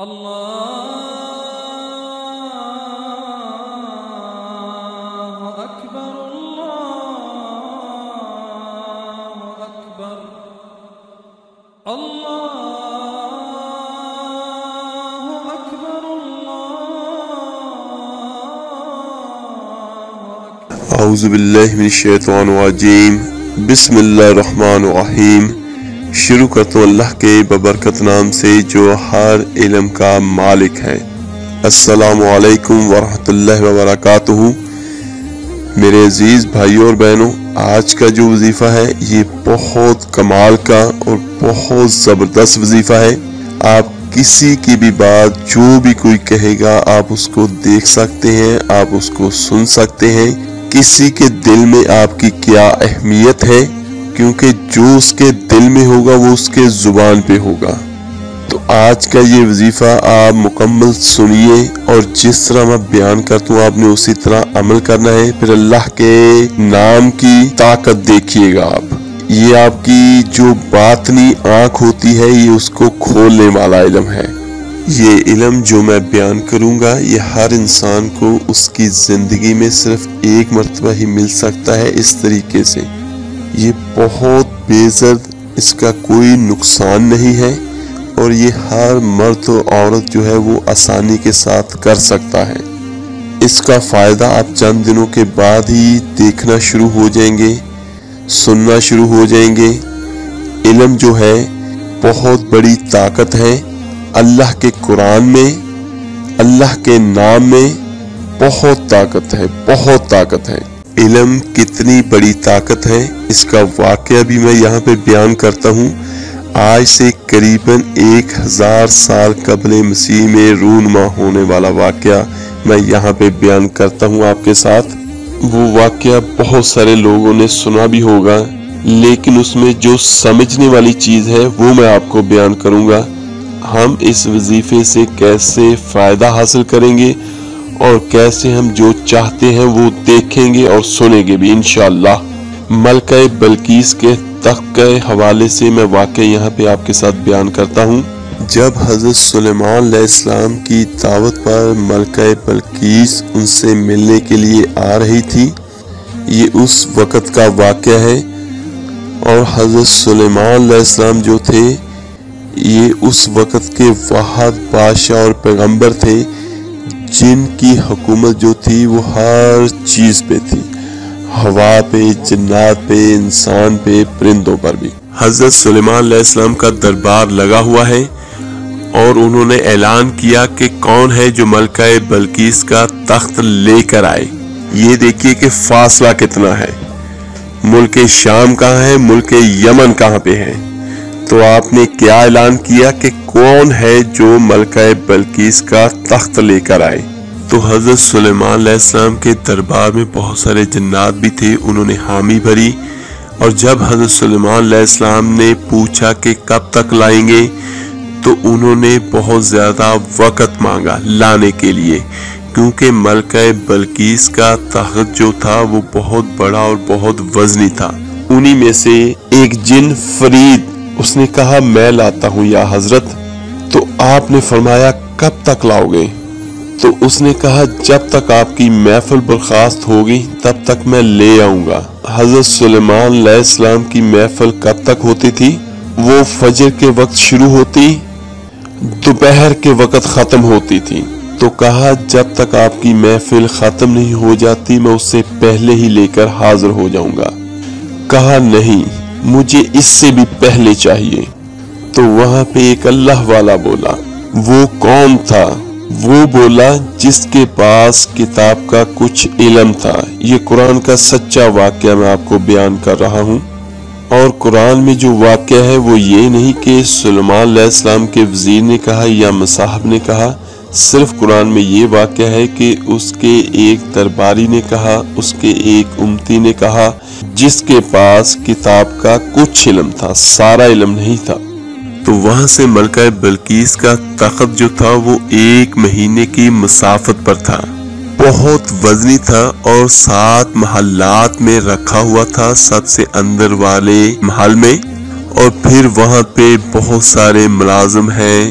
الله أكبر الله أكبر الله أكبر الله اعوذ باللہ من الشیطان الرجیم بسم اللہ الرحمن الرحیم۔ شروع کرتا ہوں اللہ کے ببرکت نام سے جو ہر علم کا مالک ہے۔ السلام علیکم ورحمۃ اللہ وبرکاتہ۔ میرے عزیز بھائیوں اور بہنوں، آج کا جو وظیفہ ہے یہ بہت کمال کا اور بہت زبردست وظیفہ ہے۔ آپ کسی کی بھی بات جو بھی کوئی کہے گا آپ اس کو دیکھ سکتے ہیں، آپ اس کو سن سکتے ہیں، کسی کے دل میں آپ کی کیا اہمیت ہے، کیونکہ جو اس کے دل میں ہوگا وہ اس کے زبان پہ ہوگا۔ تو آج کا یہ وظیفہ آپ مکمل سنیے اور جس طرح میں بیان کرتا ہوں آپ نے اسی طرح عمل کرنا ہے، پھر اللہ کے نام کی طاقت دیکھیے گا آپ۔ یہ آپ کی جو باطنی آنکھ ہوتی ہے یہ اس کو کھولنے والا علم ہے۔ یہ علم جو میں بیان کروں گا یہ ہر انسان کو اس کی زندگی میں صرف ایک مرتبہ ہی مل سکتا ہے اس طریقے سے۔ یہ بہت بے زرد، اس کا کوئی نقصان نہیں ہے اور یہ ہر مرد و عورت جو ہے وہ آسانی کے ساتھ کر سکتا ہے۔ اس کا فائدہ آپ چند دنوں کے بعد ہی دیکھنا شروع ہو جائیں گے، سننا شروع ہو جائیں گے۔ علم جو ہے بہت بڑی طاقت ہے۔ اللہ کے قرآن میں، اللہ کے نام میں بہت طاقت ہے، بہت طاقت ہے۔ علم کتنی بڑی طاقت ہے اس کا واقعہ بھی میں یہاں پہ بیان کرتا ہوں۔ آج سے قریباً 1000 سال قبل مسیح میں رونما ہونے والا واقعہ میں یہاں پہ بیان کرتا ہوں آپ کے ساتھ۔ وہ واقعہ بہت سارے لوگوں نے سنا بھی ہوگا، لیکن اس میں جو سمجھنے والی چیز ہے وہ میں آپ کو بیان کروں گا۔ ہم اس وظیفے سے کیسے فائدہ حاصل کریں گے اور کیسے ہم جو چاہتے ہیں وہ دیکھیں گے اور سنیں گے بھی انشاءاللہ۔ ملکہ بلقیس کے تخت کے حوالے سے میں واقعہ یہاں پہ آپ کے ساتھ بیان کرتا ہوں۔ جب حضرت سلیمان علیہ السلام کی دعوت پر ملکہ بلقیس ان سے ملنے کے لیے آ رہی تھی، یہ اس وقت کا واقعہ ہے۔ اور حضرت سلیمان علیہ السلام جو تھے یہ اس وقت کے واحد بادشاہ اور پیغمبر تھے جن کی حکومت جو تھی وہ ہر چیز پہ تھی، ہوا پہ، جنات پہ، انسان پہ، پرندوں پر بھی۔ حضرت سلیمان علیہ السلام کا دربار لگا ہوا ہے اور انہوں نے اعلان کیا کہ کون ہے جو ملکہ بلقیس کا تخت لے کر آئے۔ یہ دیکھیے کہ فاصلہ کتنا ہے، ملک شام کہاں ہے، ملک یمن کہاں پہ ہے۔ تو آپ نے کیا اعلان کیا کہ کون ہے جو ملکہ بلقیس کا تخت لے کر آئے۔ تو حضرت سلیمان علیہ السلام کے دربار میں بہت سارے جنات بھی تھے، انہوں نے حامی بھری۔ اور جب حضرت سلیمان علیہ السلام نے پوچھا کہ کب تک لائیں گے تو انہوں نے بہت زیادہ وقت مانگا لانے کے لیے، کیونکہ ملکہ بلقیس کا تخت جو تھا وہ بہت بڑا اور بہت وزنی تھا۔ انہی میں سے ایک جن فرید اس نے کہا میں لاتا ہوں یا حضرت۔ تو آپ نے فرمایا کب تک لاؤ گے؟ تو اس نے کہا جب تک آپ کی محفل برخاست ہوگی تب تک میں لے آؤں گا۔ حضرت سلیمان علیہ السلام کی محفل کب تک ہوتی تھی؟ وہ فجر کے وقت شروع ہوتی، دوپہر کے وقت ختم ہوتی تھی۔ تو کہا جب تک آپ کی محفل ختم نہیں ہو جاتی میں اس سے پہلے ہی لے کر حاضر ہو جاؤں گا۔ کہا نہیں، مجھے اس سے بھی پہلے چاہیے۔ تو وہاں پہ ایک اللہ والا بولا۔ وہ کون تھا؟ وہ بولا جس کے پاس کتاب کا کچھ علم تھا۔ یہ قرآن کا سچا واقعہ میں آپ کو بیان کر رہا ہوں۔ اور قرآن میں جو واقعہ ہے وہ یہ نہیں کہ سلیمان علیہ السلام کے وزیر نے کہا یا مصاحب نے کہا، صرف قرآن میں یہ واقعہ ہے کہ اس کے ایک درباری نے کہا، اس کے ایک امتی نے کہا جس کے پاس کتاب کا کچھ علم تھا، سارا علم نہیں تھا۔ تو وہاں سے ملکہ بلقیس کا تخت جو تھا وہ 1 مہینے کی مسافت پر تھا، بہت وزنی تھا اور 7 محلات میں رکھا ہوا تھا، سب سے اندر والے محل میں۔ اور پھر وہاں پہ بہت سارے ملازم ہیں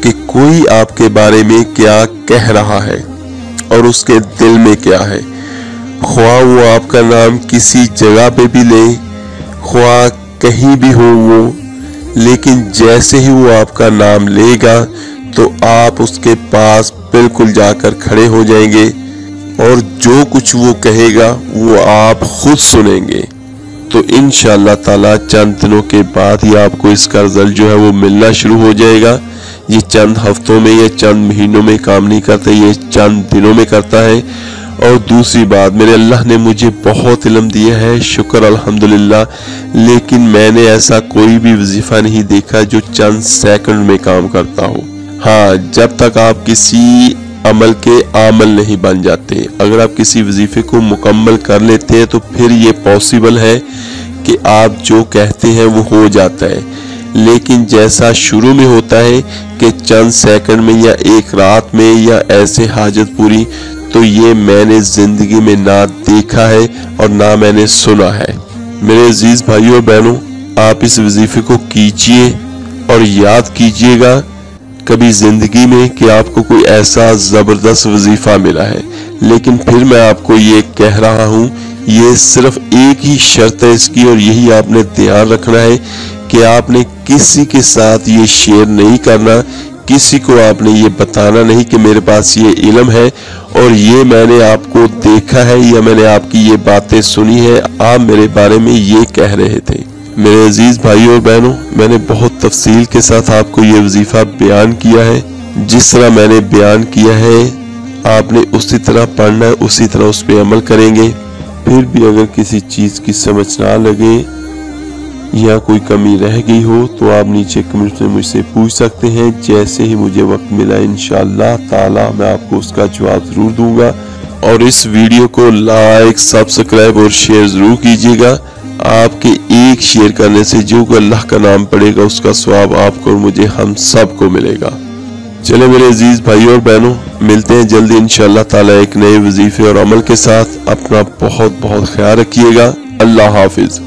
کہ کوئی آپ کے بارے میں کیا کہہ رہا ہے اور اس کے دل میں کیا ہے، خواہ وہ آپ کا نام کسی جگہ پہ بھی لے، خواہ کہیں بھی ہو وہ، لیکن جیسے ہی وہ آپ کا نام لے گا تو آپ اس کے پاس بالکل جا کر کھڑے ہو جائیں گے اور جو کچھ وہ کہے گا وہ آپ خود سنیں گے۔ تو انشاءاللہ تعالی چند دنوں کے بعد ہی آپ کو اس کا رزلٹ جو ہے وہ ملنا شروع ہو جائے گا۔ یہ چند ہفتوں میں یا چند مہینوں میں کام نہیں کرتا، یہ چند دنوں میں کرتا ہے۔ اور دوسری بات، میرے اللہ نے مجھے بہت علم دیا ہے، شکر الحمدللہ، لیکن میں نے ایسا کوئی بھی وظیفہ نہیں دیکھا جو چند سیکنڈ میں کام کرتا ہو۔ ہاں، جب تک آپ کسی عمل کے عامل نہیں بن جاتے، اگر آپ کسی وظیفے کو مکمل کر لیتے ہیں تو پھر یہ پاسبل ہے کہ آپ جو کہتے ہیں وہ ہو جاتا ہے، لیکن جیسا شروع میں ہوتا ہے کہ چند سیکنڈ میں یا ایک رات میں یا ایسے حاجت پوری، تو یہ میں نے زندگی میں نہ دیکھا ہے اور نہ میں نے سنا ہے۔ میرے عزیز بھائیوں اور بہنوں، آپ اس وظیفے کو کیجئے اور یاد کیجئے گا کبھی زندگی میں کہ آپ کو کوئی ایسا زبردست وظیفہ ملا ہے، لیکن پھر میں آپ کو یہ کہہ رہا ہوں، یہ صرف ایک ہی شرط ہے اس کی، اور یہی آپ نے دھیان رکھنا ہے کہ آپ نے کسی کے ساتھ یہ شیئر نہیں کرنا، کسی کو آپ نے یہ بتانا نہیں کہ میرے پاس یہ علم ہے اور یہ میں نے آپ کو دیکھا ہے یا میں نے آپ کی یہ باتیں سنی ہے، آپ میرے بارے میں یہ کہہ رہے تھے۔ میرے عزیز بھائیوں اور بہنوں، میں نے بہت تفصیل کے ساتھ آپ کو یہ وظیفہ بیان کیا ہے، جس طرح میں نے بیان کیا ہے آپ نے اسی طرح پڑھنا ہے، اسی طرح اس پہ عمل کریں گے۔ پھر بھی اگر کسی چیز کی سمجھ نہ لگے یا کوئی کمی رہ گئی ہو تو آپ نیچے کمنٹ میں مجھ سے پوچھ سکتے ہیں، جیسے ہی مجھے وقت ملا انشاءاللہ تعالی میں آپ کو اس کا جواب ضرور دوں گا۔ اور اس ویڈیو کو لائک، سبسکرائب اور شیئر ضرور کیجیے گا۔ آپ کے ایک شیئر کرنے سے جو کہ اللہ کا نام پڑے گا اس کا ثواب آپ کو اور مجھے ہم سب کو ملے گا۔ چلے میرے عزیز بھائیوں اور بہنوں، ملتے ہیں جلدی انشاءاللہ تعالی ایک نئے وظیفے اور عمل کے ساتھ۔ اپنا بہت بہت خیال رکھیے گا۔ اللہ حافظ۔